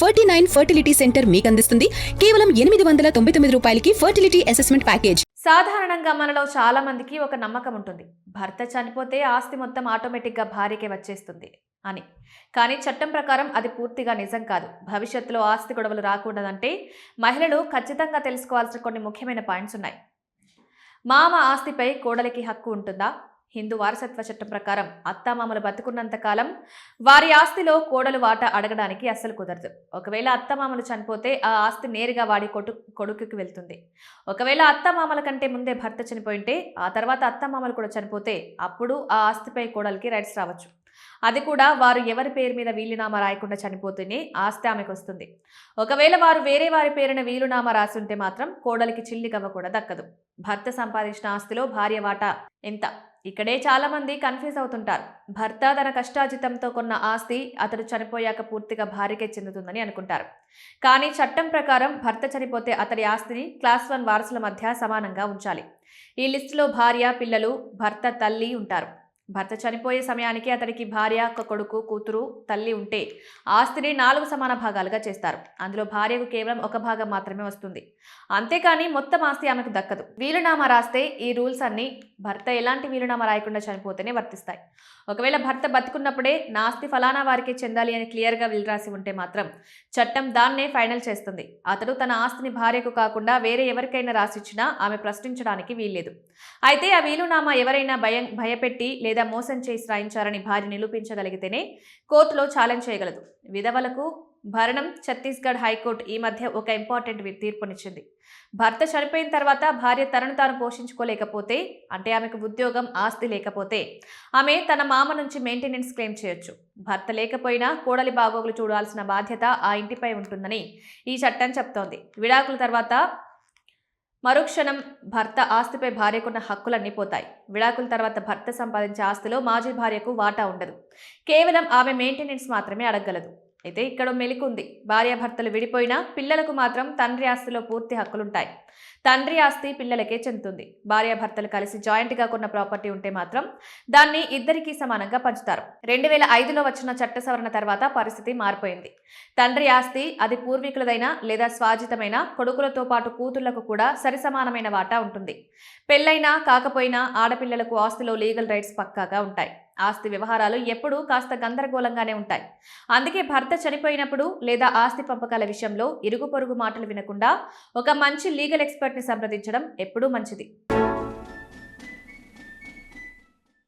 49 fertility centre మీకు అందిస్తుంది కేవలం 899 రూపాయలకి ఫర్టిలిటీ అసెస్మెంట్ ప్యాకేజ్. సాధారణంగా మనలో చాలా మందికి ఒక నమ్మకం ఉంటుంది, భర్త చనిపోతే ఆస్తి మొత్తం ఆటోమేటిక్గా భార్యకే వచ్చేస్తుంది అని. కానీ చట్టం ప్రకారం అది పూర్తిగా నిజం కాదు. భవిష్యత్తులో ఆస్తి గొడవలు రాకూడదంటే మహిళలు ఖచ్చితంగా తెలుసుకోవాల్సిన కొన్ని ముఖ్యమైన పాయింట్స్ ఉన్నాయి. మామ ఆస్తిపై కోడలికి హక్కు ఉంటుందా? హిందూ వారసత్వ చట్టం ప్రకారం అత్తామామలు బతుకున్నంత కాలం వారి ఆస్తిలో కోడలు వాటా అడగడానికి అస్సలు కుదరదు. ఒకవేళ అత్తమామలు చనిపోతే ఆ ఆస్తి నేరుగా వాడి కొడుకుకి వెళ్తుంది. ఒకవేళ అత్తమామల కంటే ముందే భర్త చనిపోయింటే ఆ తర్వాత అత్తమామలు కూడా చనిపోతే అప్పుడు ఆ ఆస్తిపై కోడలికి రైట్స్ రావచ్చు. అది కూడా వారు ఎవరి పేరు మీద వీలునామా రాయకుండా చనిపోతేనే ఆస్తి ఆమెకు వస్తుంది. ఒకవేళ వారు వేరే వారి పేరున వీలునామా రాసి ఉంటే మాత్రం కోడలికి చిల్లిగవ్వ కూడా దక్కదు. భర్త సంపాదించిన ఆస్తిలో భార్య వాటా ఎంత? ఇక్కడే చాలా మంది కన్ఫ్యూజ్ అవుతుంటారు. భర్త తన కష్టార్జితంతో కొన్న ఆస్తి అతడు చనిపోయాక పూర్తిగా భార్యకే చెందుతుందని అనుకుంటారు. కానీ చట్టం ప్రకారం భర్త చనిపోతే అతడి ఆస్తిని క్లాస్ 1 వారసుల మధ్య సమానంగా ఉంచాలి. ఈ లిస్టులో భార్య, పిల్లలు, భర్త తల్లి ఉంటారు. భర్త చనిపోయే సమయానికి అతడికి భార్య, ఒక కొడుకు, కూతురు, తల్లి ఉంటే ఆస్తిని 4 సమాన భాగాలుగా చేస్తారు. అందులో భార్యకు కేవలం 1 భాగం మాత్రమే వస్తుంది. అంతేకాని మొత్తం ఆస్తి ఆమెకు దక్కదు. వీలునామా రాస్తే ఈ రూల్స్ అన్ని భర్త ఎలాంటి వీలునామా రాయకుండా చనిపోతేనే వర్తిస్తాయి. ఒకవేళ భర్త బతుకున్నప్పుడే నా ఆస్తి ఫలానా వారికే చెందాలి అని క్లియర్గా విల్ రాసి ఉంటే మాత్రం చట్టం దాన్నే ఫైనల్ చేస్తుంది. అతడు తన ఆస్తిని భార్యకు కాకుండా వేరే ఎవరికైనా రాసిచ్చినా ఆమె ప్రశ్నించడానికి వీల్లేదు. అయితే ఆ వీలునామా ఎవరైనా భయపెట్టి లేదా మోసం చేసి రాయించారని భార్య నిరూపించగలిగితేనే కోర్టులో ఛాలెంజ్ చేయగలదు. విధవలకు భరణం ఛత్తీస్గఢ్ హైకోర్టు ఈ మధ్య ఒక ఇంపార్టెంట్ తీర్పునిచ్చింది. భర్త చనిపోయిన తర్వాత భార్య తనను తాను పోషించుకోలేకపోతే, అంటే ఆమెకు ఉద్యోగం, ఆస్తి లేకపోతే ఆమె తన మామ నుంచి మెయింటెనెన్స్ క్లెయిమ్ చేయొచ్చు. భర్త లేకపోయినా కోడలి బాగోగులు చూడాల్సిన బాధ్యత ఆ ఇంటిపై ఉంటుందని ఈ చట్టం చెప్తోంది. విడాకుల తర్వాత మరుక్షణం భర్త ఆస్తిపై భార్యకున్న హక్కులన్నీ పోతాయి. విడాకుల తర్వాత భర్త సంపాదించే ఆస్తిలో మాజీ భార్యకు వాటా ఉండదు. కేవలం ఆమె మెయింటెనెన్స్ మాత్రమే అడగగలదు. అయితే ఇక్కడ మెలికుంది. భార్యాభర్తలు విడిపోయినా పిల్లలకు మాత్రం తండ్రి ఆస్తిలో పూర్తి హక్కులుంటాయి. తండ్రి ఆస్తి పిల్లలకే చెందుతుంది. భార్యాభర్తలు కలిసి జాయింట్గా కొన్న ప్రాపర్టీ ఉంటే మాత్రం దాన్ని ఇద్దరికీ సమానంగా పంచుతారు. 2005లో వచ్చిన చట్ట సవరణ తర్వాత పరిస్థితి మారిపోయింది. తండ్రి ఆస్తి అది పూర్వీకులదైనా లేదా స్వాజితమైన కొడుకులతో పాటు కూతుళ్లకు కూడా సరిసమానమైన వాటా ఉంటుంది. పెళ్లైనా కాకపోయినా ఆడపిల్లలకు ఆస్తిలో లీగల్ రైట్స్ పక్కాగా ఉంటాయి. ఆస్తి వ్యవహారాలు ఎప్పుడూ కాస్త గందరగోళంగానే ఉంటాయి. అందుకే భర్త చనిపోయినప్పుడు లేదా ఆస్తి పంపకాల విషయంలో ఇరుగు పొరుగు మాటలు వినకుండా ఒక మంచి లీగల్ ఎక్స్పర్ట్ని సంప్రదించడం ఎప్పుడూ మంచిది.